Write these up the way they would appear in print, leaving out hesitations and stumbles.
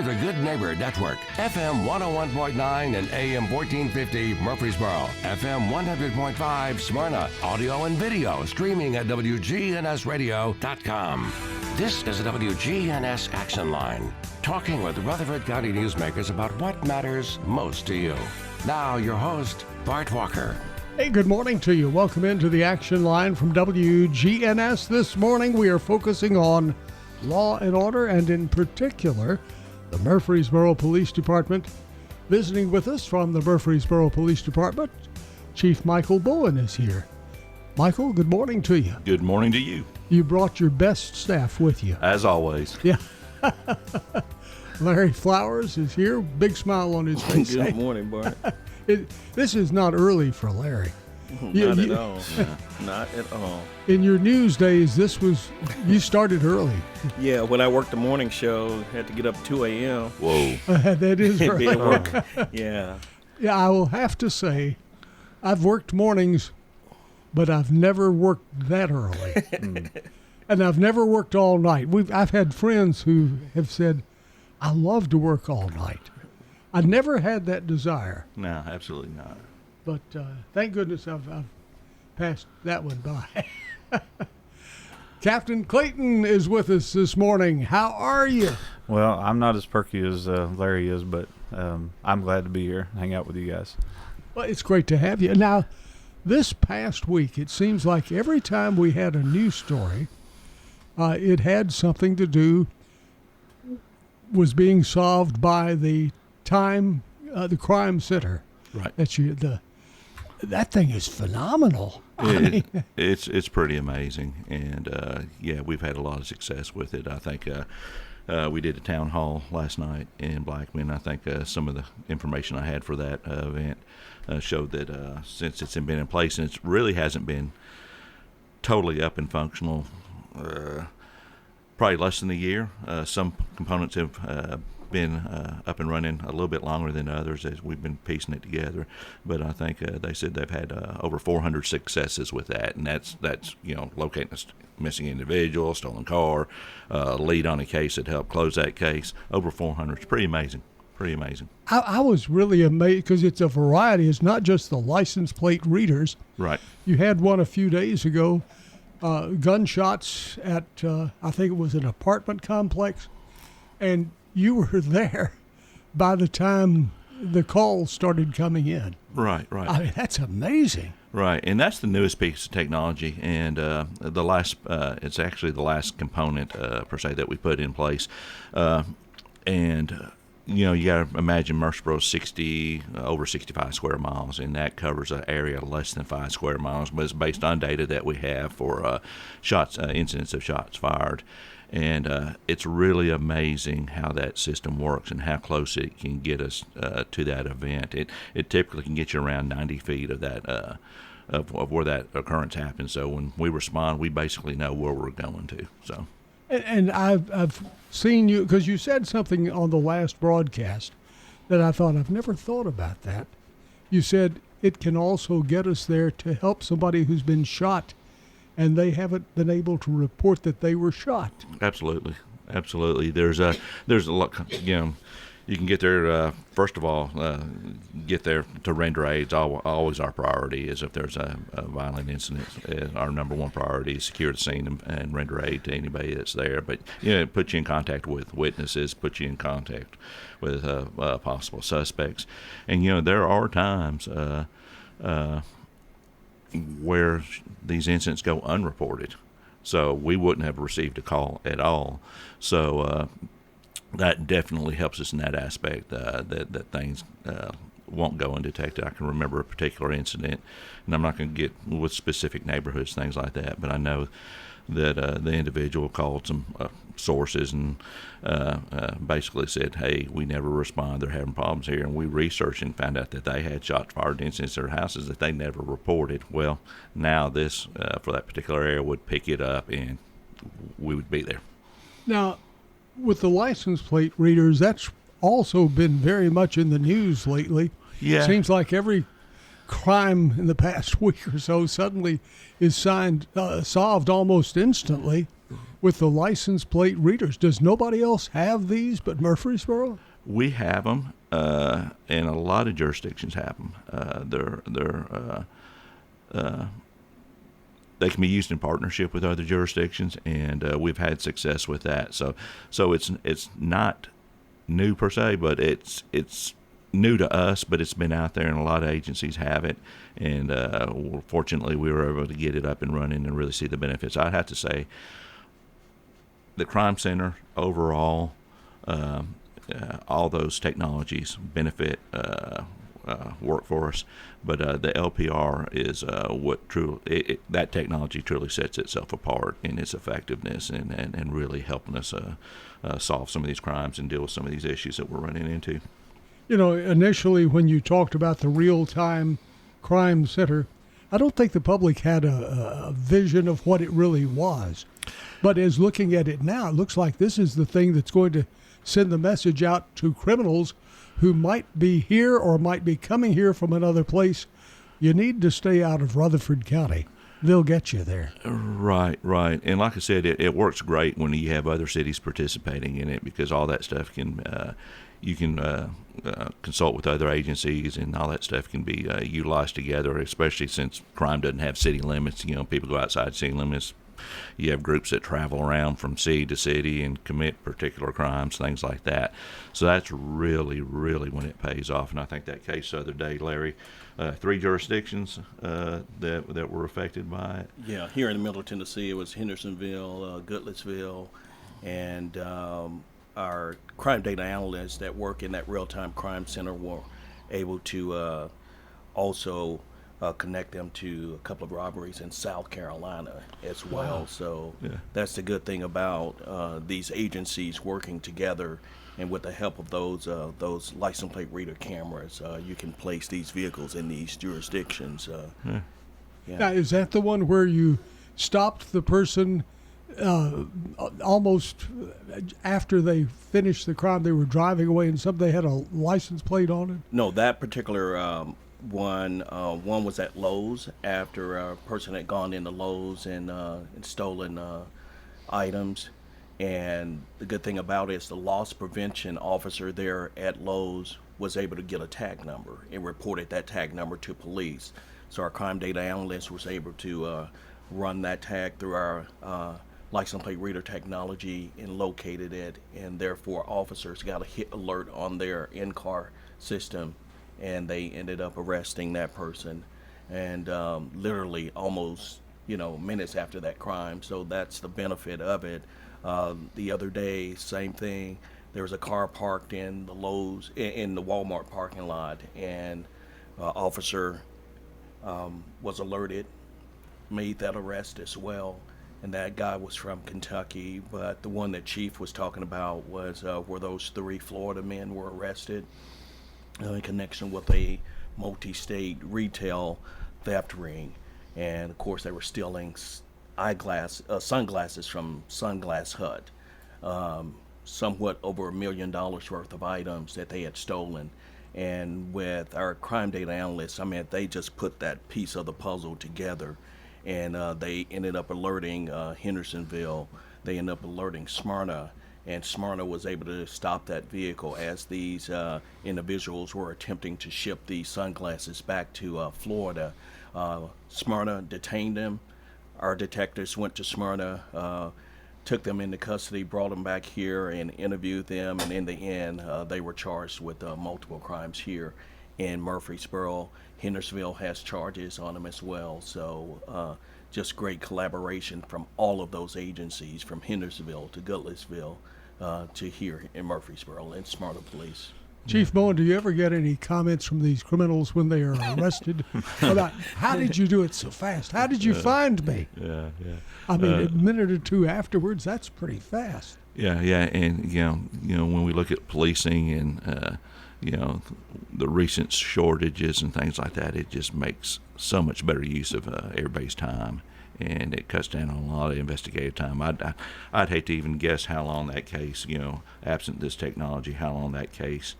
the Good Neighbor Network. FM 101.9 and AM 1450 Murfreesboro. FM 100.5 Smyrna. Audio and video streaming at WGNSradio.com. This is the WGNS Action Line, talking with Rutherford County newsmakers about what matters most to you. Now, your host, Bart Walker. Hey, good morning to you. Welcome into the Action Line from WGNS. This morning we are focusing on law and order, and in particular, the Murfreesboro Police Department. Visiting with us from the Murfreesboro Police Department, Chief Michael Bowen is here. Michael, good morning to you. Good morning to you. You brought your best staff with you. As always. Yeah. Larry Flowers is here. Big smile on his face. Good morning, Bart. This is not early for Larry. Not at all. Not at all. In your news days, you started early. Yeah, when I worked the morning show, had to get up 2 a.m. Whoa. That is and right. be at work. Yeah. Yeah, I will have to say, I've worked mornings, but I've never worked that early. And I've never worked all night. I've had friends who have said, I love to work all night. I never had that desire. No, absolutely not. But thank goodness I've passed that one by. Captain Clayton is with us this morning. How are you? Well, I'm not as perky as Larry is, but I'm glad to be here, hang out with you guys. Well, it's great to have you. Now, this past week, it seems like every time we had a news story, it had something to do, was being solved by the crime center. Right. That thing is phenomenal. It's pretty amazing, and we've had a lot of success with it. I think we did a town hall last night in Blackman. I think some of the information I had for that event showed that since it's been in place, and it really hasn't been totally up and functional, probably less than a year. Some components have been up and running a little bit longer than others as we've been piecing it together, but I think they said they've had over 400 successes with that, and that's locating a missing individual, stolen car, lead on a case that helped close that case. Over 400. It's pretty amazing. I was really amazed because it's a variety. It's not just the license plate readers. Right. You had one a few days ago, gunshots at I think it was an apartment complex, and you were there by the time the calls started coming in. Right. I mean, that's amazing. Right, and that's the newest piece of technology, and it's actually the last component per se that we put in place, and you got to imagine Murfreesboro 60 over 65 square miles, and that covers an area less than 5 square miles, but it's based on data that we have for incidents of shots fired. And it's really amazing how that system works and how close it can get us to that event. It typically can get you around 90 feet of that of where that occurrence happens. So when we respond, we basically know where we're going to. So, and I've seen you because you said something on the last broadcast that I thought I've never thought about that. You said it can also get us there to help somebody who's been shot, and they haven't been able to report that they were shot. Absolutely. There's a lot. You can get there. First of all, get there to render aid. Always our priority is if there's a violent incident. Our number one priority is secure the scene and render aid to anybody that's there. But put you in contact with witnesses, put you in contact with possible suspects, and there are times. Where these incidents go unreported, so we wouldn't have received a call at all. So that definitely helps us in that aspect. That things won't go undetected. I can remember a particular incident, and I'm not going to get with specific neighborhoods, things like that, but I know that the individual called some sources and basically said, hey, we never respond, they're having problems here, and we researched and found out that they had shots fired incidents at their houses that they never reported. Well, now this for that particular area would pick it up and we would be there. Now, with the license plate readers, that's also been very much in the news lately. Yeah. Seems like every crime in the past week or so suddenly is solved almost instantly. with the license plate readers. Does nobody else have these but Murfreesboro? We have them, and a lot of jurisdictions have them. They can be used in partnership with other jurisdictions, and we've had success with that. So it's not new per se, but it's new to us, but it's been out there, and a lot of agencies have it. And fortunately, we were able to get it up and running and really see the benefits. I'd have to say the Crime Center overall, all those technologies benefit work for us, but the LPR is what that technology truly sets itself apart in its effectiveness and really helping us solve some of these crimes and deal with some of these issues that we're running into. You know, initially when you talked about the real-time crime center, I don't think the public had a vision of what it really was. But as looking at it now, it looks like this is the thing that's going to send the message out to criminals who might be here or might be coming here from another place. You need to stay out of Rutherford County. They'll get you there. Right. And like I said, it works great when you have other cities participating in it, because all that stuff you can consult with other agencies, and all that stuff can be utilized together, especially since crime doesn't have city limits. You know, people go outside city limits. You have groups that travel around from city to city and commit particular crimes, things like that. So that's really, really when it pays off. And I think that case the other day, Larry, 3 jurisdictions that were affected by it. Yeah, here in the middle of Tennessee, it was Hendersonville, Goodlettsville, and our crime data analysts that work in that real-time crime center were able to also connect them to a couple of robberies in South Carolina as well. Wow. So that's the good thing about these agencies working together, and with the help of those license plate reader cameras, you can place these vehicles in these jurisdictions. Now, is that the one where you stopped the person almost after they finished the crime? They were driving away, and they had a license plate on it? No, that particular one was at Lowe's after a person had gone into Lowe's and stolen items. And the good thing about it is the loss prevention officer there at Lowe's was able to get a tag number and reported that tag number to police. So our crime data analyst was able to run that tag through our license plate reader technology and located it, and therefore officers got a hit alert on their in-car system, and they ended up arresting that person, and literally almost minutes after that crime. So that's the benefit of it. The other day, same thing. There was a car parked in the Lowe's, in the Walmart parking lot, and officer was alerted, made that arrest as well. And that guy was from Kentucky, but the one that Chief was talking about was where those 3 Florida men were arrested in connection with a multi-state retail theft ring. And of course, they were stealing sunglasses from Sunglass Hut, somewhat over $1 million worth of items that they had stolen. And with our crime data analysts, they just put that piece of the puzzle together, and they ended up alerting Hendersonville. They ended up alerting Smyrna, and Smyrna was able to stop that vehicle as these individuals were attempting to ship these sunglasses back to Florida. Smyrna detained them. Our detectives went to Smyrna, took them into custody, brought them back here, and interviewed them. And in the end, they were charged with multiple crimes here in Murfreesboro. Hendersonville has charges on them as well. So just great collaboration from all of those agencies, from Hendersonville to Goodlettsville to here in Murfreesboro and Smyrna Police. Chief Bowen, do you ever get any comments from these criminals when they are arrested about, how did you do it so fast? How did you find me? Yeah. A minute or two afterwards, that's pretty fast. Yeah, and when we look at policing and the recent shortages and things like that, it just makes so much better use of everybody's time, and it cuts down on a lot of investigative time. I'd hate to even guess how long that case, absent this technology, how long that case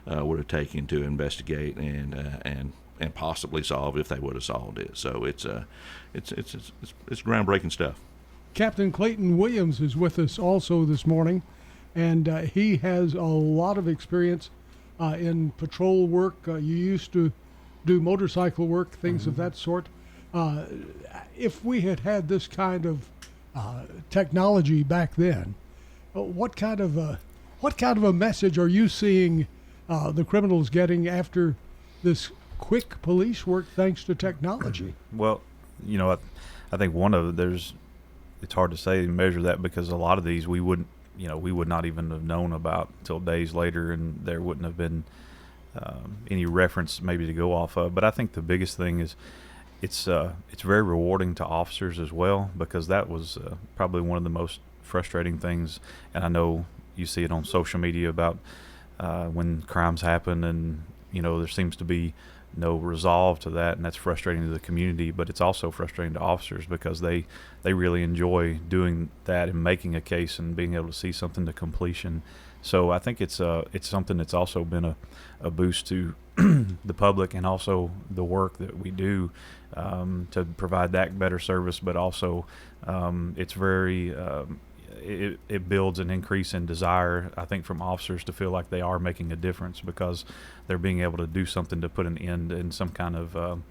would have taken to investigate and possibly solve if they would have solved it. So it's groundbreaking stuff. Captain Clayton Williams is with us also this morning, and he has a lot of experience in patrol work. You used to do motorcycle work, things of that sort. If we had had this kind of technology back then, what kind of a message are you seeing the criminals getting after this quick police work thanks to technology? Well, I think it's hard to say and measure that, because a lot of these we would not even have known about until days later, and there wouldn't have been any reference maybe to go off of. But I think the biggest thing is it's very rewarding to officers as well, because that was probably one of the most frustrating things. And I know you see it on social media about when crimes happen, and there seems to be no resolve to that, and that's frustrating to the community, but it's also frustrating to officers, because they really enjoy doing that and making a case and being able to see something to completion. So I think it's something that's also been a boost to the public, and also the work that we do to provide that better service. But also it's very it builds an increase in desire, I think, from officers to feel like they are making a difference, because they're being able to do something to put an end in some kind of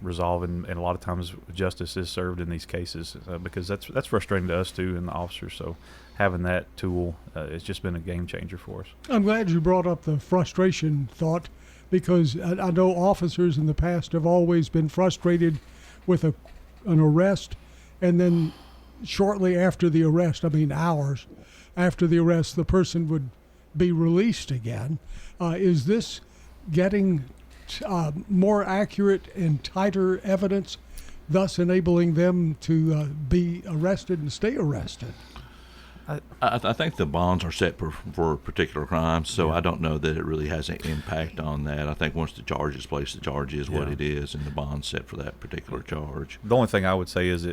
resolve, and a lot of times justice is served in these cases, because that's frustrating to us too, and the officers. So having that tool, it's just been a game changer for us. I'm glad you brought up the frustration thought, because I know officers in the past have always been frustrated with an arrest, and then shortly after the arrest, hours after the arrest, the person would be released again. Is this getting more accurate and tighter evidence, thus enabling them to be arrested and stay arrested? I think the bonds are set for particular crimes, so I don't know that it really has an impact on that. I think once the charge is placed, the charge is what it is, and the bond's set for that particular charge. The only thing I would say is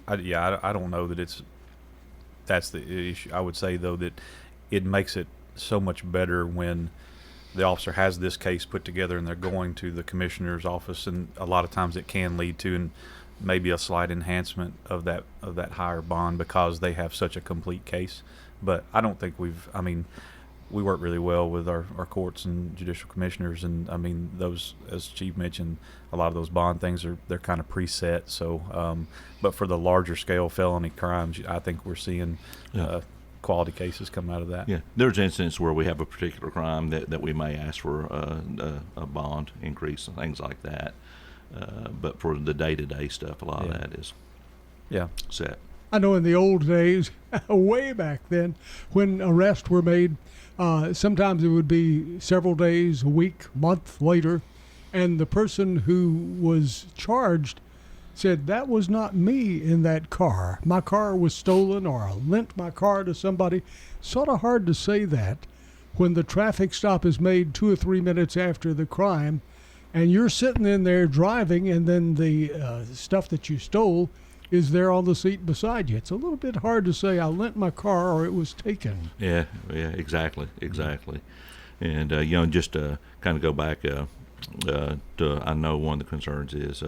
I don't know that that's the issue. I would say, though, that it makes it so much better when the officer has this case put together and they're going to the commissioner's office, and a lot of times it can lead to and maybe a slight enhancement of that higher bond, because they have such a complete case. But I don't think we work really well with our courts and judicial commissioners, and those, as Chief mentioned, a lot of those bond things they're kind of preset. So but for the larger scale felony crimes, I think we're seeing quality cases come out of that. Yeah, there's instances where we have a particular crime that we may ask for a bond increase and things like that. But for the day-to-day stuff, a lot of that is set. I know in the old days, way back then, when arrests were made, sometimes it would be several days, a week, month later, and the person who was charged said, "That was not me in that car. My car was stolen, or I lent my car to somebody." Sort of hard to say that when the traffic stop is made 2 or 3 minutes after the crime, and you're sitting in there driving, and then the stuff that you stole is there on the seat beside you. It's a little bit hard to say I lent my car or it was taken. Yeah, exactly. And just to kind of go back to, I know one of the concerns is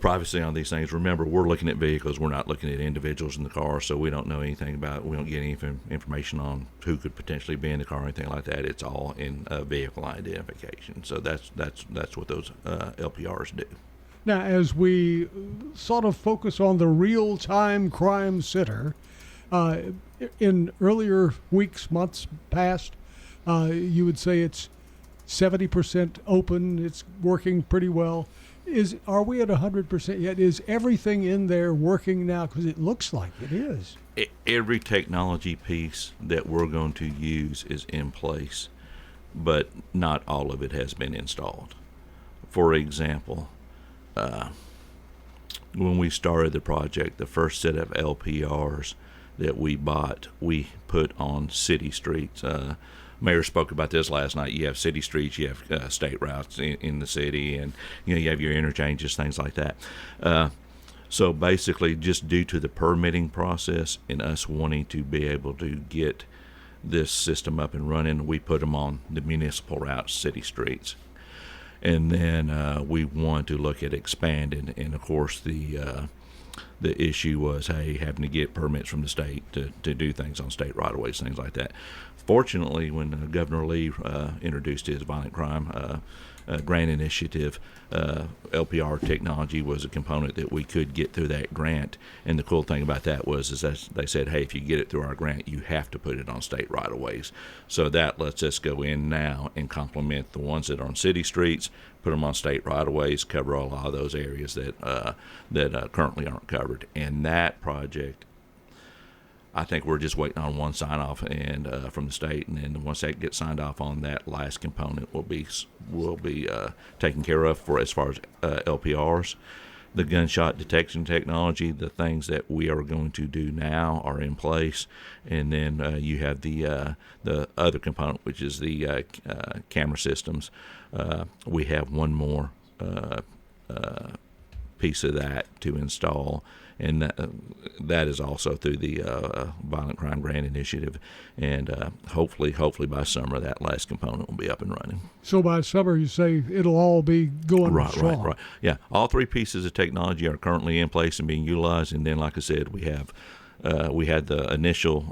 privacy on these things. Remember, we're looking at vehicles. We're not looking at individuals in the car, so we don't know anything about. We don't get any information on who could potentially be in the car or anything like that. It's all in vehicle identification. So that's what those LPRs do. Now, as we sort of focus on the real-time crime center, in earlier weeks, months past, you would say it's 70% open. It's working pretty well. Are we at 100% yet? Is everything in there working now? Because it looks like it is. Every technology piece that we're going to use is in place, but not all of it has been installed. For example, when we started the project, the first set of LPRs that we bought, we put on city streets. Mayor spoke about this last night. You have city streets, you have state routes in the city, and you have your interchanges, things like that. So basically, just due to the permitting process and us wanting to be able to get this system up and running, we put them on the municipal routes, city streets. And then we want to look at expanding, and of course the the issue was, hey, having to get permits from the state to do things on state right-of-ways, things like that. Fortunately, when Governor Lee introduced his violent crime grant initiative, LPR technology was a component that we could get through that grant. And the cool thing about that is that they said, hey, if you get it through our grant, you have to put it on state right-of-ways. So that lets us go in now and complement the ones that are on city streets, put them on state right-of-ways, cover a lot of those areas that currently aren't covered. And that project, I think we're just waiting on one sign-off and from the state, and then once that gets signed off on, that last component will be taken care of for as far as LPRs. The gunshot detection technology, the things that we are going to do now are in place, and then you have the other component, which is the camera systems. We have one more piece of that to install, and that is also through the Violent Crime Grant Initiative, and hopefully by summer that last component will be up and running. So by summer, you say it'll all be going strong. Right. Yeah, all three pieces of technology are currently in place and being utilized, and then, like I said, we had the initial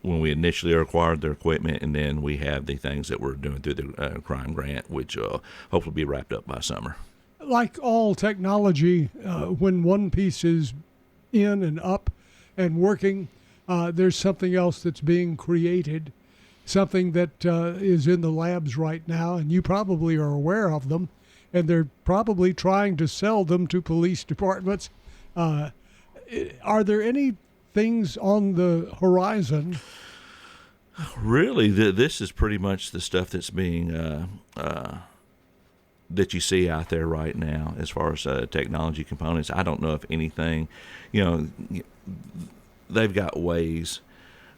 when we initially acquired their equipment, and then we have the things that we're doing through the crime grant, which hopefully be wrapped up by summer. Like all technology, when one piece is in and up and working, there's something else that's being created, something that is in the labs right now, and you probably are aware of them, and they're probably trying to sell them to police departments. Are there any things on the horizon? Really, this is pretty much the stuff that's being that you see out there right now as far as technology components. I don't know if anything, they've got ways.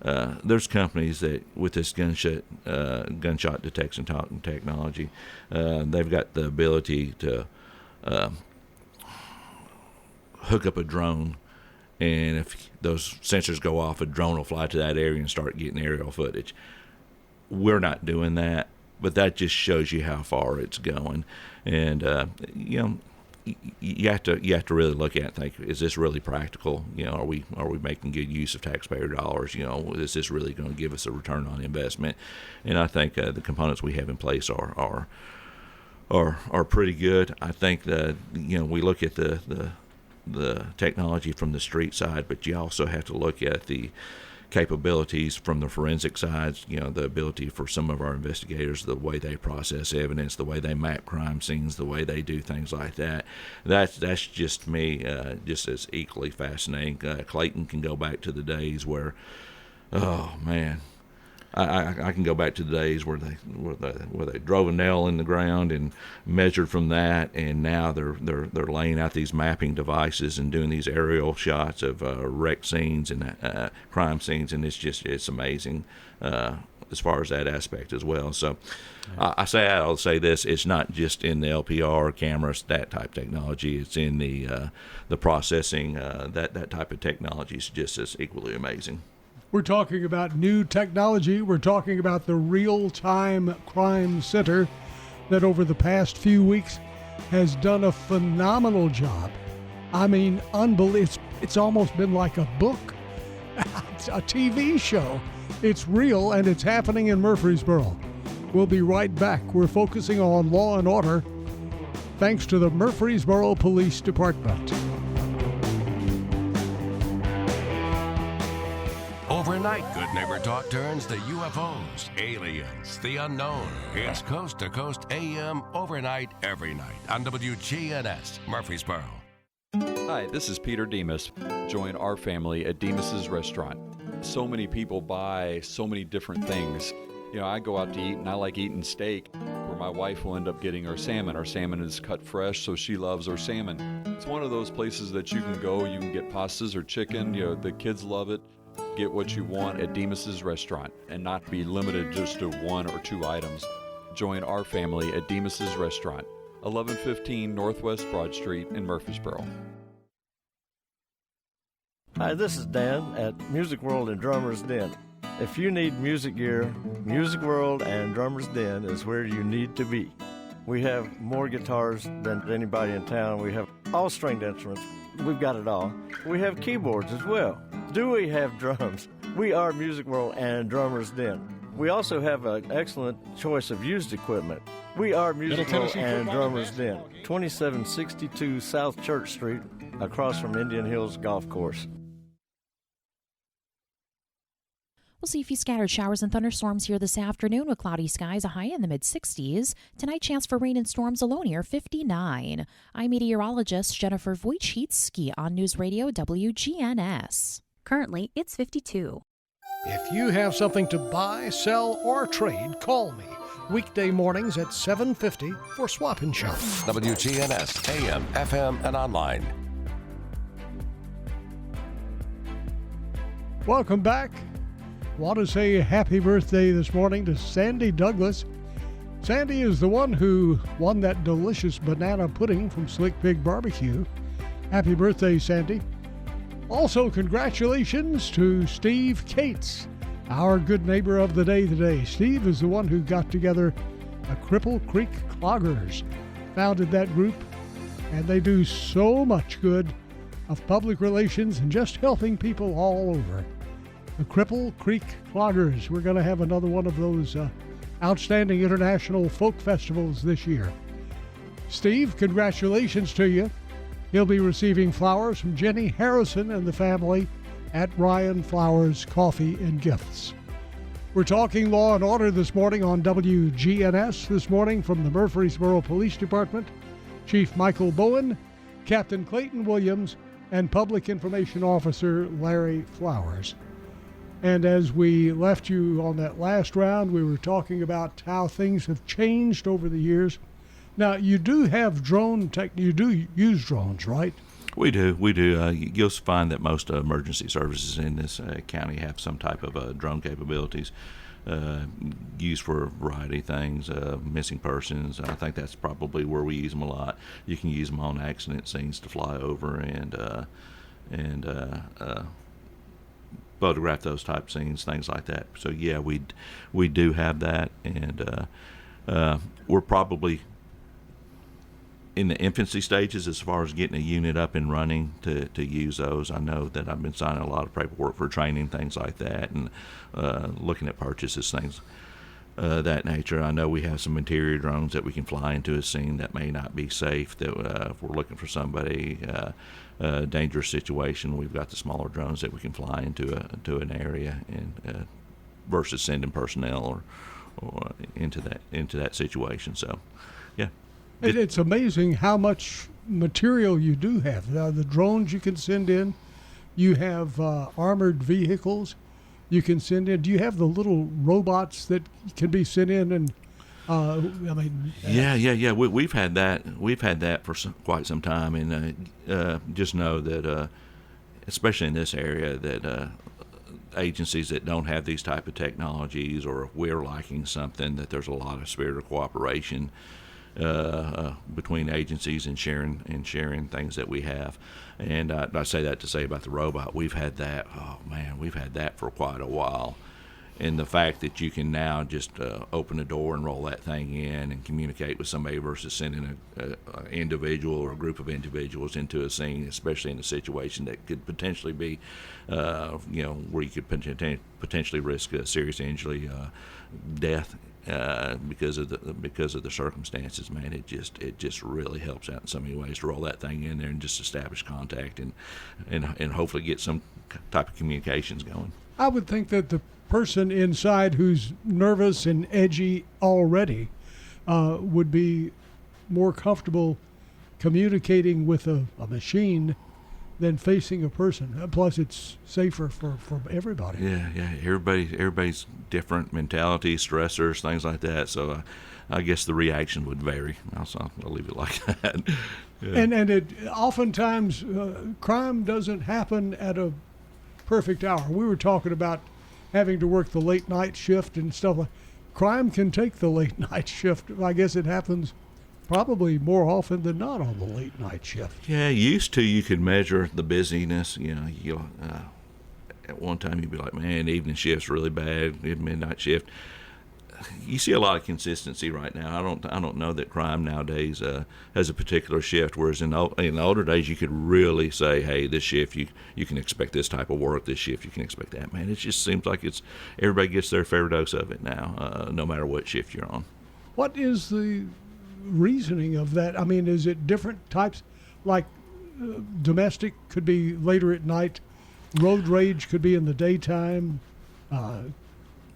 There's companies that with this gunshot detection technology, they've got the ability to hook up a drone, and if those sensors go off, a drone will fly to that area and start getting aerial footage. We're not doing that, but that just shows you how far it's going. And you have to really look at it and think, is this really practical? Are we making good use of taxpayer dollars? Is this really going to give us a return on investment? And I think the components we have in place are pretty good. I think that we look at the technology from the street side, but you also have to look at the capabilities from the forensic side, the ability for some of our investigators, the way they process evidence, the way they map crime scenes, the way they do things like that. That's just me, just as equally fascinating. Clayton can go back to the days where, oh man, I can go back to the days where they drove a nail in the ground and measured from that, and now they're laying out these mapping devices and doing these aerial shots of wreck scenes and crime scenes, and it's amazing as far as that aspect as well. So I'll say this: it's not just in the LPR cameras, that type of technology. It's in the processing. That type of technology is just as equally amazing. We're talking about new technology. We're talking about the Real-Time Crime Center that over the past few weeks has done a phenomenal job. I mean, unbelievable. It's almost been like a book. It's a TV show. It's real, and it's happening in Murfreesboro. We'll be right back. We're focusing on law and order thanks to the Murfreesboro Police Department. Overnight, Good Neighbor Talk turns to UFOs, aliens, the unknown. It's Coast to Coast AM overnight every night on WGNS Murfreesboro. Hi, this is Peter Demas. Join our family at Demas's Restaurant. So many people buy so many different things. I go out to eat and I like eating steak, where my wife will end up getting our salmon. Our salmon is cut fresh, so she loves our salmon. It's one of those places that you can go, you can get pastas or chicken, the kids love it. Get what you want at Demas's Restaurant and not be limited just to one or two items. Join our family at Demas's Restaurant, 1115 Northwest Broad Street in Murfreesboro. Hi, this is Dan at Music World and Drummers Den. If you need music gear, Music World and Drummers Den is where you need to be. We have more guitars than anybody in town. We have all stringed instruments. we've got it all. We have keyboards as well. Do we have drums? We are Music World and Drummers Den. We also have an excellent choice of used equipment. We are Music World and Drummers Den, 2762 South Church Street, across from Indian Hills Golf Course. We'll see a few scattered showers and thunderstorms here this afternoon with cloudy skies, a high in the mid-60s. Tonight, chance for rain and storms alone near 59. I'm meteorologist Jennifer Wojcicki on News Radio WGNS. Currently, it's 52. If you have something to buy, sell, or trade, call me. Weekday mornings at 7:50 for Swap and Shop. WGNS, AM, FM, and online. Welcome back. Want to say happy birthday this morning to Sandy Douglas. Sandy is the one who won that delicious banana pudding from Slick Pig Barbecue. Happy birthday, Sandy. Also, congratulations to Steve Cates, our good neighbor of the day today. Steve is the one who got together a Cripple Creek Cloggers, founded that group, and they do so much good of public relations and just helping people all over. The Cripple Creek Cloggers. We're going to have another one of those outstanding international folk festivals this year. Steve, congratulations to you. He'll be receiving flowers from Jenny Harrison and the family at Ryan Flowers Coffee and Gifts. We're talking law and order this morning on WGNS. This morning from the Murfreesboro Police Department, Chief Michael Bowen, Captain Clayton Williams, and Public Information Officer Larry Flowers. And as we left you on that last round, we were talking about how things have changed over the years. Now, you do have you do use drones, right? We do. You'll find that most emergency services in this county have some type of drone capabilities used for a variety of things, missing persons. I think that's probably where we use them a lot. You can use them on accident scenes to fly over and photograph those type scenes, things like that. So yeah, we do have that, and we're probably in the infancy stages as far as getting a unit up and running to use those. I know that I've been signing a lot of paperwork for training, things like that, and looking at purchases, things that nature. I know we have some interior drones that we can fly into a scene that may not be safe, that if we're looking for somebody dangerous situation, we've got the smaller drones that we can fly into an area and versus sending personnel or into that situation. So yeah. It's amazing how much material you do have. The drones you can send in, you have armored vehicles you can send in. Do you have the little robots that can be sent in? And yeah. We've had that. We've had that for quite some time, and just know that, especially in this area, that agencies that don't have these type of technologies, or if we're lacking something, that there's a lot of spirit of cooperation between agencies and sharing things that we have. And I say that to say about the robot, we've had that. Oh man, we've had that for quite a while. And the fact that you can now just open a door and roll that thing in and communicate with somebody versus sending an individual or a group of individuals into a scene, especially in a situation that could potentially be, where you could potentially risk a serious injury, death, because of the circumstances. Man, it just really helps out in so many ways to roll that thing in there and just establish contact and hopefully get some type of communications going. I would think that the person inside who's nervous and edgy already would be more comfortable communicating with a machine than facing a person. Plus, it's safer for everybody. Yeah. Everybody's different mentality, stressors, things like that. So I guess the reaction would vary. I'll leave it like that. Yeah. And it oftentimes crime doesn't happen at a perfect hour. We were talking about having to work the late night shift and stuff like. Crime can take the late night shift. I guess it happens probably more often than not on the late night shift. Yeah, used to you could measure the busyness. At one time you'd be like, man, evening shift's really bad, midnight shift. you see a lot of consistency right now. I don't know that crime nowadays has a particular shift. Whereas in the older days, you could really say, "Hey, this shift you can expect this type of work. This shift you can expect that." Man, it just seems like everybody gets their fair dose of it now, no matter what shift you're on. What is the reasoning of that? I mean, is it different types? Like domestic could be later at night, road rage could be in the daytime.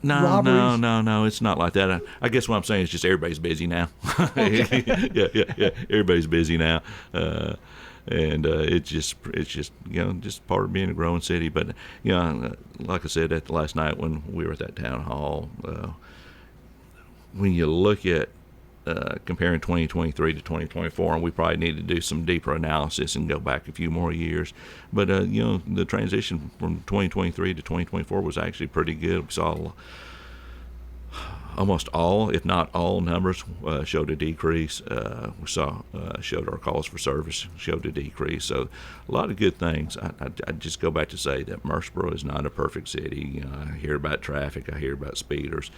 No, it's not like that. I guess what I'm saying is just everybody's busy now. Okay. yeah, everybody's busy now, and it's just just part of being a growing city. But like I said at last night when we were at that town hall, when you look at comparing 2023 to 2024, and we probably need to do some deeper analysis and go back a few more years. But the transition from 2023 to 2024 was actually pretty good. We saw almost all, if not all, numbers showed a decrease. We saw showed our calls for service showed a decrease. So a lot of good things. I just go back to say that Murfreesboro is not a perfect city. I hear about traffic. I hear about speeders.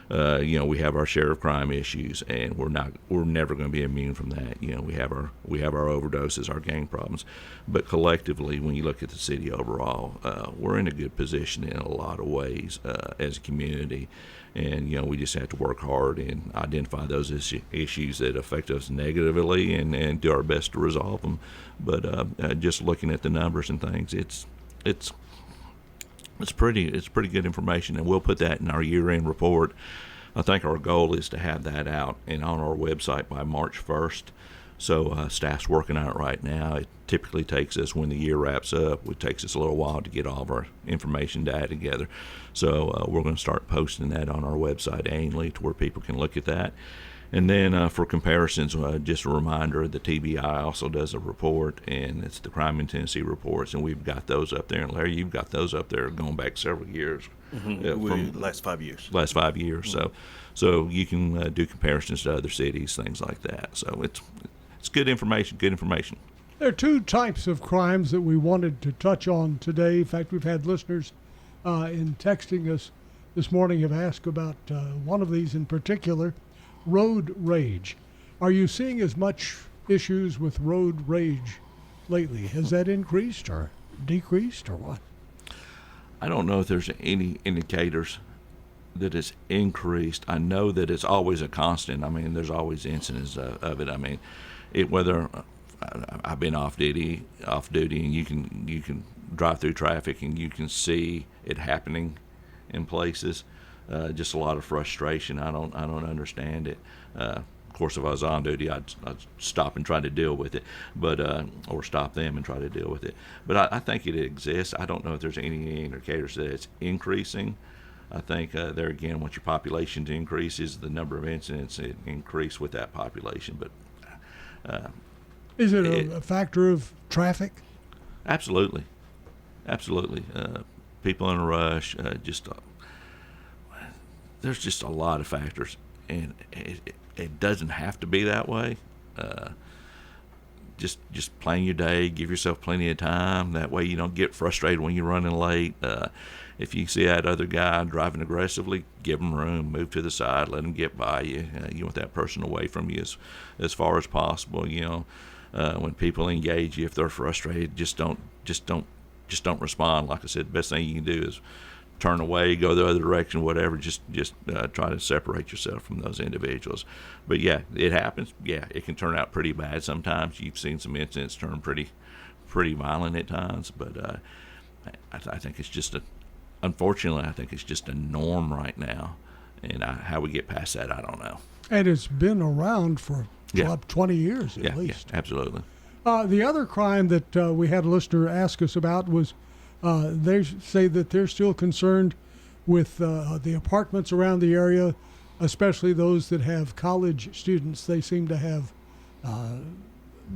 We have our share of crime issues, and we're never going to be immune from that. We have our overdoses, our gang problems, but collectively, when you look at the city overall, we're in a good position in a lot of ways as a community, and we just have to work hard and identify those issues that affect us negatively, and do our best to resolve them. But just looking at the numbers and things, it's pretty good information, and we'll put that in our year-end report. I think our goal is to have that out and on our website by March 1st. So staff's working on it right now. It typically takes us, when the year wraps up, it takes us a little while to get all of our information data together. So we're going to start posting that on our website annually to where people can look at that. And then for comparisons, just a reminder, the TBI also does a report, and it's the crime intensity reports, and we've got those up there. And Larry, you've got those up there going back several years. From last 5 years. Last 5 years. Mm-hmm. So you can do comparisons to other cities, things like that. So it's good information. Good information. There are two types of crimes that we wanted to touch on today. In fact, we've had listeners in texting us this morning have asked about one of these in particular. Road rage. Are you seeing as much issues with road rage lately? Has that increased or decreased or what? I don't know if there's any indicators that it's increased. I know that it's always a constant. I mean, there's always incidents of it. I mean, whether I've been off duty, and you can drive through traffic and you can see it happening in places. Just a lot of frustration. I don't understand it. Of course, if I was on duty, I'd stop and try to deal with it, or stop them and try to deal with it. But I think it exists. I don't know if there's any indicators that it's increasing. I think there again, once your population increases, the number of incidents increase with that population. But is it a factor of traffic? Absolutely. People in a rush, there's just a lot of factors, and it doesn't have to be that way. Just plan your day, give yourself plenty of time. That way you don't get frustrated when you're running late. If you see that other guy driving aggressively, give him room, move to the side, let him get by you. You want that person away from you as far as possible. When people engage you, if they're frustrated, just don't respond. Like I said, the best thing you can do is turn away, go the other direction, whatever. Just try to separate yourself from those individuals. But yeah, it happens. Yeah, it can turn out pretty bad sometimes. You've seen some incidents turn pretty violent at times. But I think it's just unfortunately, I think it's just a norm right now. And how we get past that, I don't know. And it's been around for 20 years at least. Yeah, absolutely. The other crime that we had a listener ask us about was they say that they're still concerned with the apartments around the area, especially those that have college students. They seem to have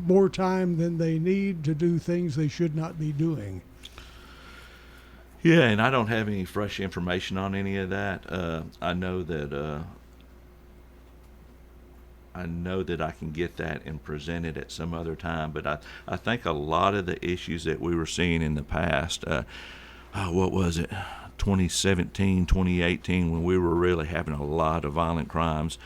more time than they need to do things they should not be doing. Yeah, and I don't have any fresh information on any of that. I know that I can get that and present it at some other time, but I think a lot of the issues that we were seeing in the past, what was it, 2017, 2018, when we were really having a lot of violent crimes.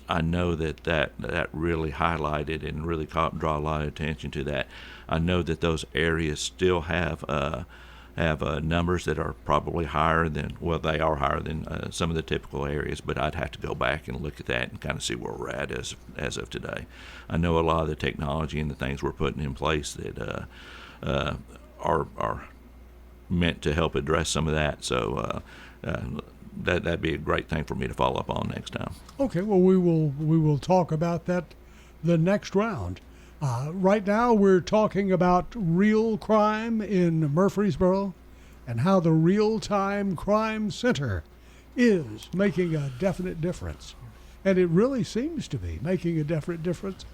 I know that really highlighted and really draw a lot of attention to that. I know that those areas still have numbers that are probably higher than, well, they are higher than some of the typical areas, but I'd have to go back and look at that and kind of see where we're at as of today. I know a lot of the technology and the things we're putting in place that are meant to help address some of that, so that'd be a great thing for me to follow up on next time. Okay, well, we will talk about that the next round. Right now, we're talking about real crime in Murfreesboro and how the Real-Time Crime Center is making a definite difference. And it really seems to be making a definite difference,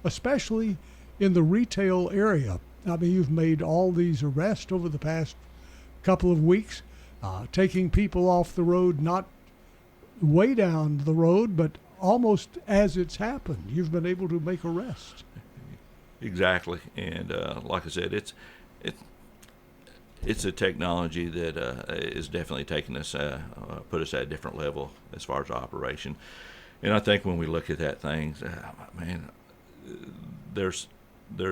especially in the retail area. I mean, you've made all these arrests over the past couple of weeks, taking people off the road, not way down the road, but almost as it's happened. You've been able to make arrests. Exactly, and like I said, it's a technology that is definitely taking us, put us at a different level as far as operation. And I think when we look at that thing, man, there's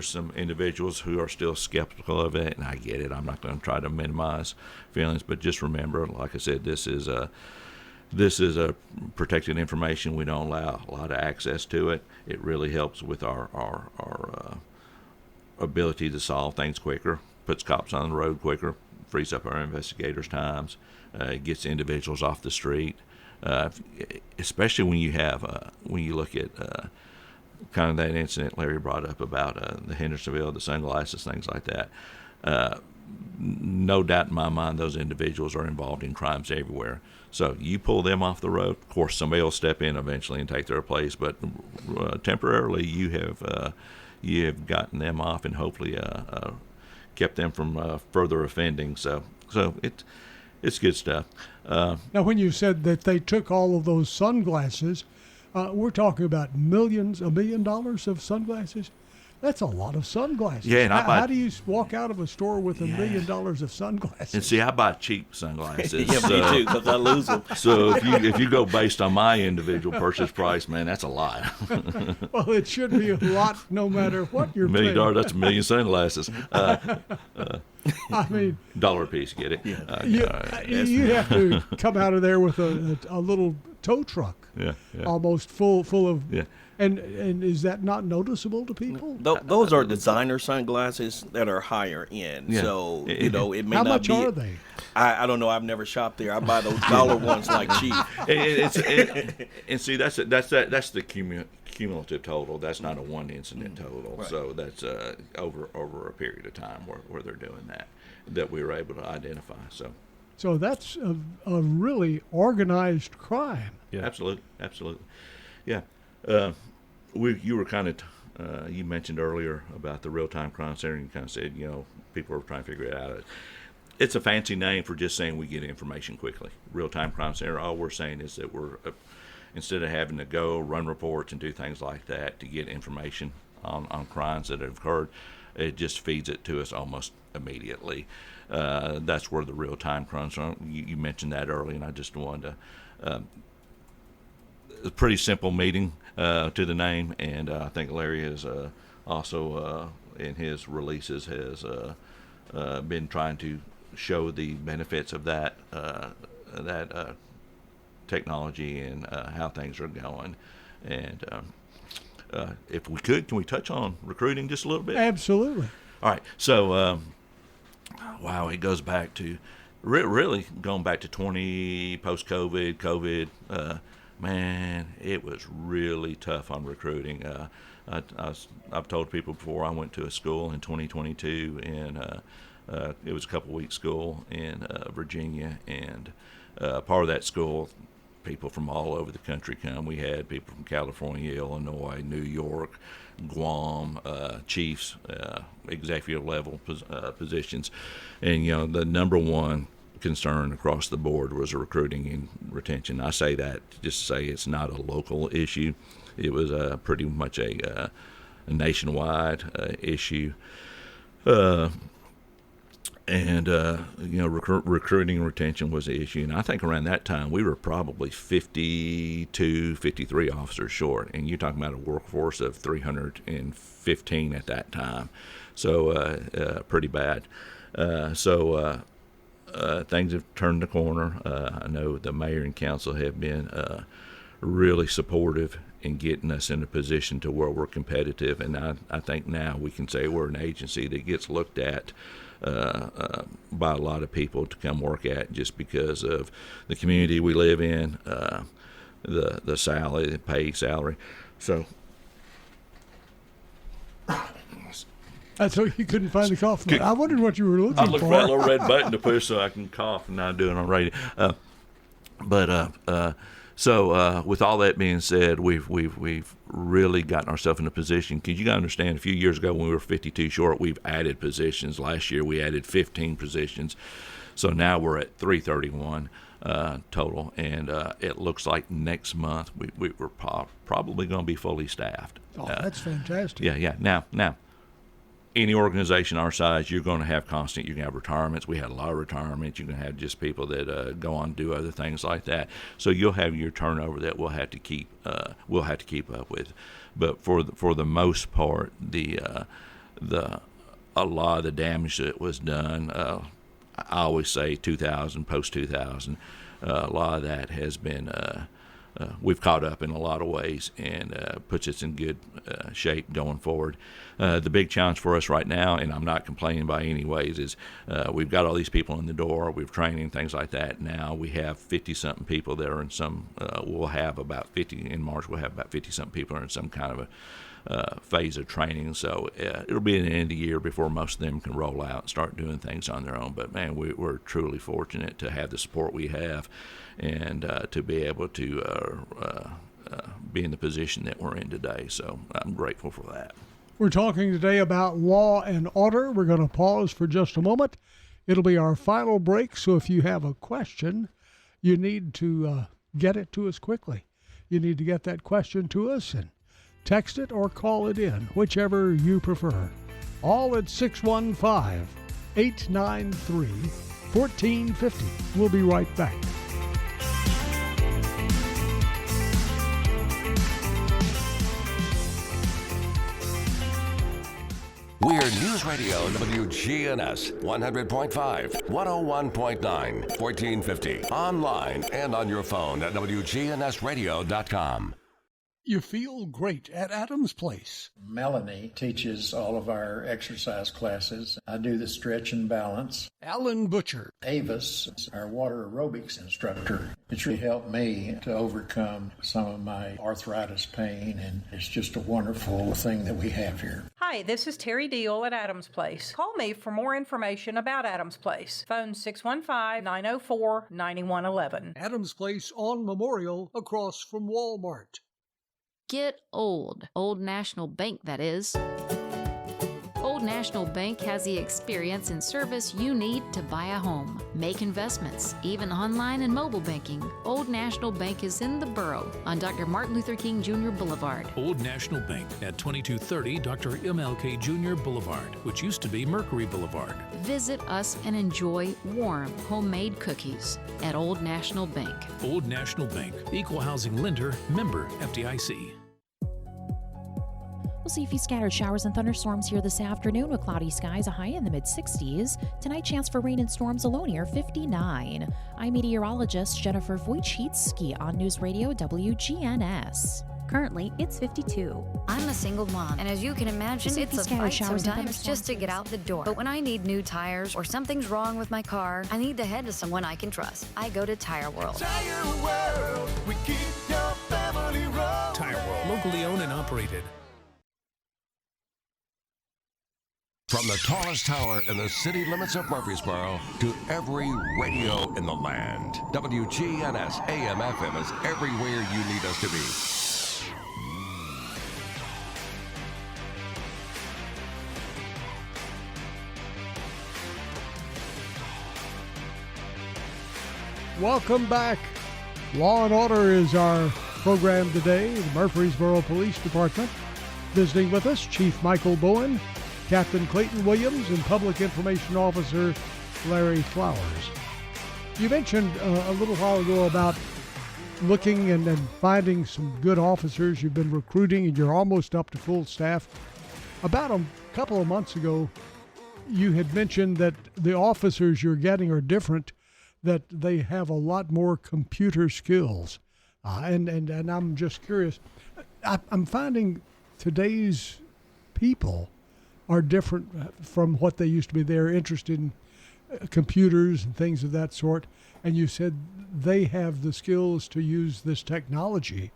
some individuals who are still skeptical of it, and I get it. I'm not going to try to minimize feelings, but just remember, like I said, this is a protected information. We don't allow a lot of access to it. It really helps with our ability to solve things quicker, puts cops on the road quicker, frees up our investigators' times, gets individuals off the street, especially when you look at kind of that incident Larry brought up about the Hendersonville, the sunglasses, things like that. No doubt in my mind those individuals are involved in crimes everywhere. So you pull them off the road, of course somebody will step in eventually and take their place, but temporarily you have gotten them off and hopefully kept them from further offending. So it's good stuff. Now, when you said that they took all of those sunglasses, we're talking about $1 million of sunglasses. That's a lot of sunglasses. Yeah, and how do you walk out of a store with $1 million of sunglasses? And see, I buy cheap sunglasses. Yeah, me too, because I lose them. So if you go based on my individual purchase price, man, that's a lot. Well, it should be a lot no matter what you're paying. $1 million, that's 1 million sunglasses. I mean, $1 a piece, get it? Yeah. You have to come out of there with a little tow truck. Yeah. Almost full of. Yeah. And is that not noticeable to people? Those are designer sunglasses that are higher end. Yeah. So, it may How not much be. are they? I don't know. I've never shopped there. I buy those dollar ones like cheap. And see, that's the cumulative total. That's not a one incident total. Right. So that's over a period of time where they're doing that we were able to identify. So that's a really organized crime. Yeah, absolutely. Yeah. You were kind of, you mentioned earlier about the Real-Time Crime Center, and you kind of said, people are trying to figure it out. It's a fancy name for just saying we get information quickly. Real-Time Crime Center, all we're saying is that we're, instead of having to go run reports and do things like that to get information on crimes that have occurred, it just feeds it to us almost immediately. That's where the Real-Time Crime Center, you mentioned that earlier, and I just wanted to, a pretty simple meeting to the name, and I think Larry has also in his releases has been trying to show the benefits of that technology and how things are going. And if we could, can we touch on recruiting just a little bit? Absolutely. All right. So, wow, it goes back to really going back to COVID. Man, it was really tough on recruiting. I've told people before, I went to a school in 2022, and it was a couple-week school in Virginia, and part of that school, people from all over the country come. We had people from California, Illinois, New York, Guam, chiefs, executive level positions, and the number one concern across the board was recruiting and retention. I say that just to say it's not a local issue. It was pretty much a nationwide issue. And, recruiting and retention was the issue. And I think around that time, we were probably 52, 53 officers short. And you're talking about a workforce of 315 at that time. So pretty bad. Things have turned the corner. I know the mayor and council have been really supportive in getting us in a position to where we're competitive. And I think now we can say we're an agency that gets looked at by a lot of people to come work at, just because of the community we live in, the salary, the pay salary. So that's why you couldn't find the cough button. I wondered what you were looking for. I looked for that little red button to push so I can cough and not do it on radio. So with all that being said, we've really gotten ourselves in a position, because you got to understand, a few years ago when we were 52 short, we've added positions. Last year we added 15 positions. So now we're at 331 total, and it looks like next month we're probably going to be fully staffed. Oh, that's fantastic. Yeah. Now, any organization our size, you're going to have you're going to have retirements. We had a lot of retirements. You're going to have just people that go on and do other things like that. So you'll have your turnover that we'll have to keep up with. But for the most part, a lot of the damage that was done, I always say 2000, post 2000, a lot of that has been. We've caught up in a lot of ways, and puts us in good shape going forward. The big challenge for us right now, and I'm not complaining by any ways, is we've got all these people in the door. We've training, things like that. Now we have 50-something people that are in some, we'll have about 50, in March we'll have about 50-something people are in some kind of a phase of training. So it'll be the end of the year before most of them can roll out and start doing things on their own. But, man, we're truly fortunate to have the support we have, and to be able to be in the position that we're in today. So I'm grateful for that. We're talking today about law and order. We're going to pause for just a moment. It'll be our final break, so if you have a question, you need to get it to us quickly. You need to get that question to us and text it or call it in, whichever you prefer. All at 615-893-1450. We'll be right back. We're News Radio WGNS 100.5, 101.9, 1450. Online and on your phone at WGNSradio.com. You feel great at Adams Place. Melanie teaches all of our exercise classes. I do the stretch and balance. Alan Butcher. Avis is our water aerobics instructor. It's really helped me to overcome some of my arthritis pain, and it's just a wonderful thing that we have here. Hi, this is Terry Deal at Adams Place. Call me for more information about Adams Place. Phone 615-904-9111. Adams Place on Memorial, across from Walmart. Get old. Old National Bank, that is. Old National Bank has the experience and service you need to buy a home, make investments, even online and mobile banking. Old National Bank is in the borough on Dr. Martin Luther King Jr. Boulevard. Old National Bank at 2230 Dr. MLK Jr. Boulevard, which used to be Mercury Boulevard. Visit us and enjoy warm, homemade cookies at Old National Bank. Old National Bank, equal housing lender, member FDIC. We'll see a few scattered showers and thunderstorms here this afternoon with cloudy skies, a high in the mid-60s. Tonight, chance for rain and storms, a low near 59. I'm meteorologist Jennifer Wojcicki on News Radio WGNS. Currently, it's 52. I'm a single mom, and as you can imagine, it's a fight sometimes just to get out the door. But when I need new tires or something's wrong with my car, I need to head to someone I can trust. I go to Tire World. Tire World, we keep your family rolling. Tire World, locally owned and operated. From the tallest tower in the city limits of Murfreesboro to every radio in the land, WGNS AM/FM is everywhere you need us to be. Welcome back. Law and Order is our program today. The Murfreesboro Police Department. Visiting with us, Chief Michael Bowen, Captain Clayton Williams, and Public Information Officer Larry Flowers. You mentioned a little while ago about looking and finding some good officers. You've been recruiting and you're almost up to full staff. About a couple of months ago, you had mentioned that the officers you're getting are different, that they have a lot more computer skills. And I'm just curious. I'm finding today's people are different from what they used to be. They're interested in computers and things of that sort. And you said they have the skills to use this technology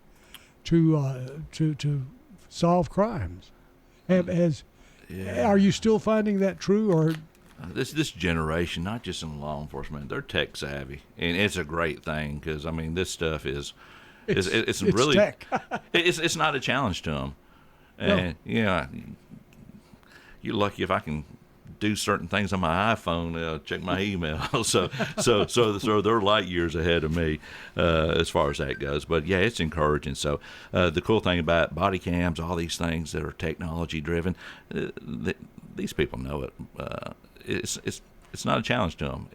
to solve crimes. Are you still finding that true, or? This generation, not just in law enforcement, they're tech savvy, and it's a great thing because I mean this stuff is it's really tech. it's not a challenge to them, and you're lucky if I can do certain things on my iPhone, check my email. so they're light years ahead of me as far as that goes. But yeah, it's encouraging. So the cool thing about body cams, all these things that are technology driven, these people know it. It's not a challenge to them.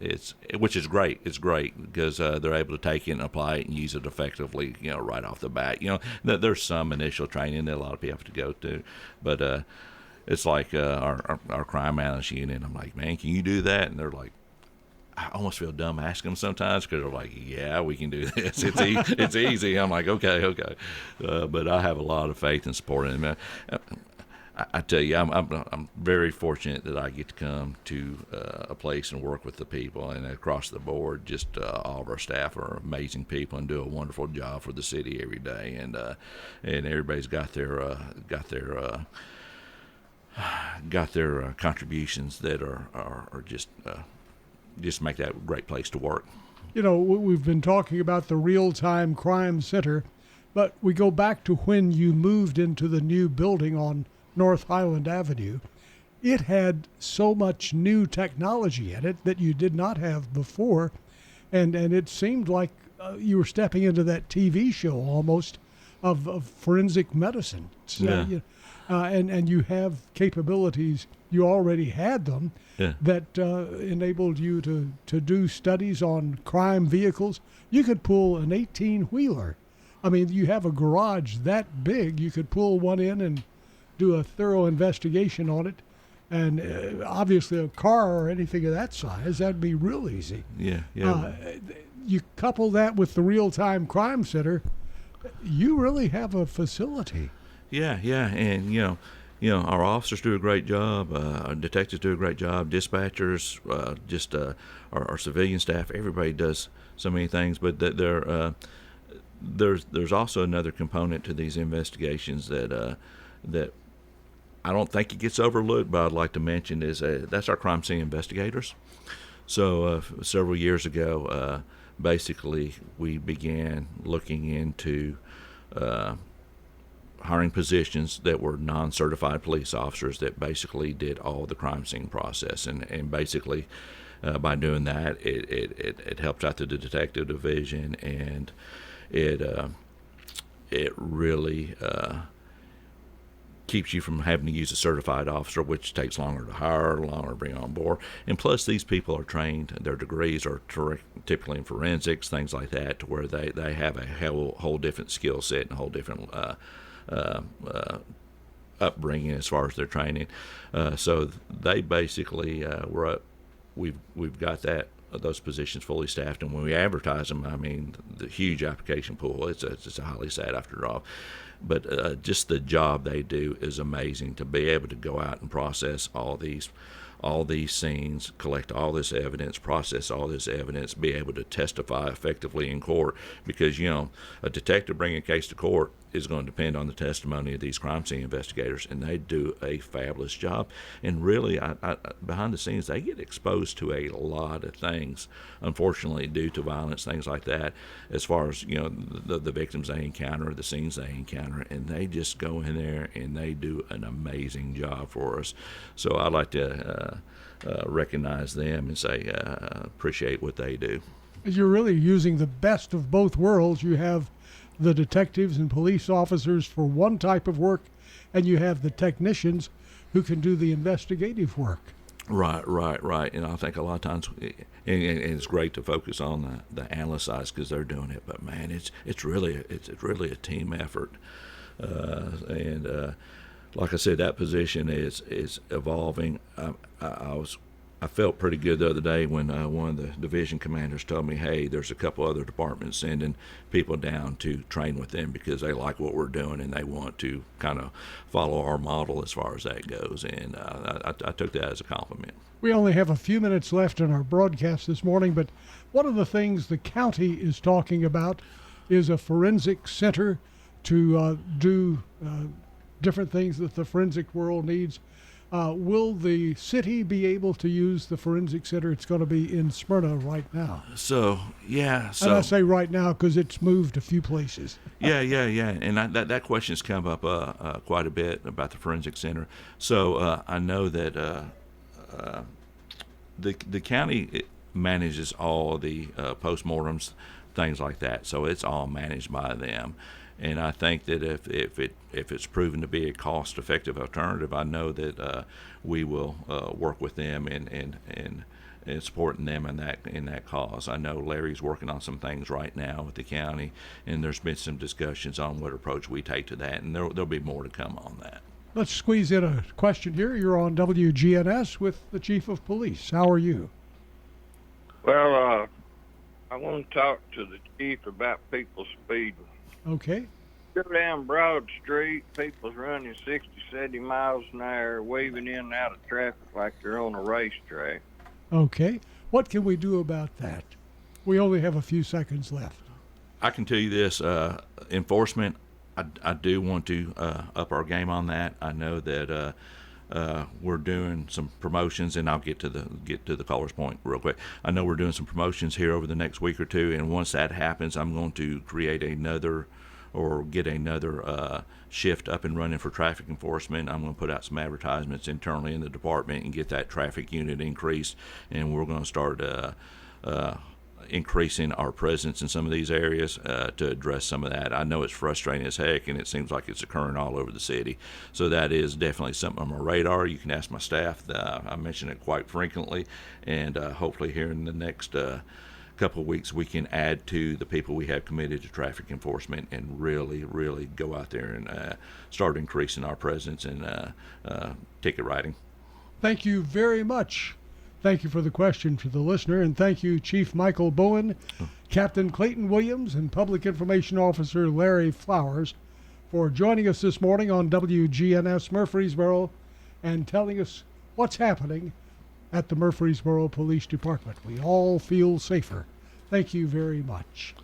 Which is great. It's great because they're able to take it and apply it and use it effectively. Right off the bat. There's some initial training that a lot of people have to go to, but. It's like our crime analyst unit. I'm like, man, can you do that? And they're like, I almost feel dumb asking them sometimes because they're like, yeah, we can do this. It's easy. I'm like, okay. But I have a lot of faith and support in them. I tell you, I'm very fortunate that I get to come to a place and work with the people, and across the board, just all of our staff are amazing people and do a wonderful job for the city every day, and everybody's got their contributions that are just make that a great place to work. We've been talking about the real-time crime center, but we go back to when you moved into the new building on North Highland Avenue. It had so much new technology in it that you did not have before, and it seemed like you were stepping into that TV show almost of forensic medicine. And you have capabilities, you already had them, that enabled you to do studies on crime vehicles. You could pull an 18-wheeler. I mean, you have a garage that big, you could pull one in and do a thorough investigation on it. And obviously a car or anything of that size, that'd be real easy. Yeah. You couple that with the real-time crime center, you really have a facility. Yeah, and our officers do a great job, our detectives do a great job, dispatchers, our civilian staff, everybody does so many things. But there's also another component to these investigations that I don't think it gets overlooked, but I'd like to mention is that's our crime scene investigators. So several years ago, basically we began looking into hiring positions that were non-certified police officers that basically did all the crime scene process, and basically by doing that it helps out the detective division, and it really keeps you from having to use a certified officer, which takes longer to hire, longer to bring on board. And plus these people are trained, their degrees are typically in forensics, things like that, to where they have a whole different skill set and a whole different upbringing as far as their training. So they basically we've got those positions fully staffed, and when we advertise them, I mean, the huge application pool, it's a highly sought after job. But just the job they do is amazing, to be able to go out and process all these scenes, collect all this evidence, process all this evidence, be able to testify effectively in court, because a detective bringing a case to court is going to depend on the testimony of these crime scene investigators, and they do a fabulous job. And really, behind the scenes, they get exposed to a lot of things, unfortunately, due to violence, things like that, as far as the victims they encounter, the scenes they encounter, and they just go in there and they do an amazing job for us. So I'd like to recognize them and say appreciate what they do. You're really using the best of both worlds. You have the detectives and police officers for one type of work, and you have the technicians who can do the investigative work. Right. And I think a lot of times, and it's great to focus on the analyst side because they're doing it. But man, it's really a team effort. Like I said, that position is evolving. I felt pretty good the other day when one of the division commanders told me, hey, there's a couple other departments sending people down to train with them because they like what we're doing and they want to kind of follow our model as far as that goes. And I took that as a compliment. We only have a few minutes left in our broadcast this morning, but one of the things the county is talking about is a forensic center to do different things that the forensic world needs. Will the city be able to use the forensic center? It's going to be in Smyrna right now. And I say right now because it's moved a few places. Yeah. And that question's come up quite a bit about the forensic center. So I know that the county manages all the postmortems, things like that. So it's all managed by them. And I think that if it's proven to be a cost-effective alternative, I know that we will work with them and supporting them in that cause. I know Larry's working on some things right now with the county, and there's been some discussions on what approach we take to that, and there'll be more to come on that. Let's squeeze in a question here. You're on WGNS with the Chief of Police. How are you? Well, I want to talk to the chief about people speeding. Okay. Go down Broad Street, people's running 60, 70 miles an hour, waving in and out of traffic like they're on a racetrack. Okay. What can we do about that? We only have a few seconds left. I can tell you this, enforcement, I do want to up our game on that. I know that we're doing some promotions, and I'll get to the caller's point real quick. I know we're doing some promotions here over the next week or two, and once that happens, I'm going to create another shift up and running for traffic enforcement. I'm going to put out some advertisements internally in the department and get that traffic unit increased, and we're going to start increasing our presence in some of these areas to address some of that. I know it's frustrating as heck, and it seems like it's occurring all over the city. So that is definitely something on my radar. You can ask my staff. I mention it quite frequently, and hopefully here in the next couple of weeks we can add to the people we have committed to traffic enforcement and really go out there and start increasing our presence in ticket writing. Thank you very much. Thank you for the question for the listener, and thank you, Chief Michael Bowen, Captain Clayton Williams, and Public Information Officer Larry Flowers for joining us this morning on WGNS Murfreesboro and telling us what's happening at the Murfreesboro Police Department. We all feel safer. Thank you very much.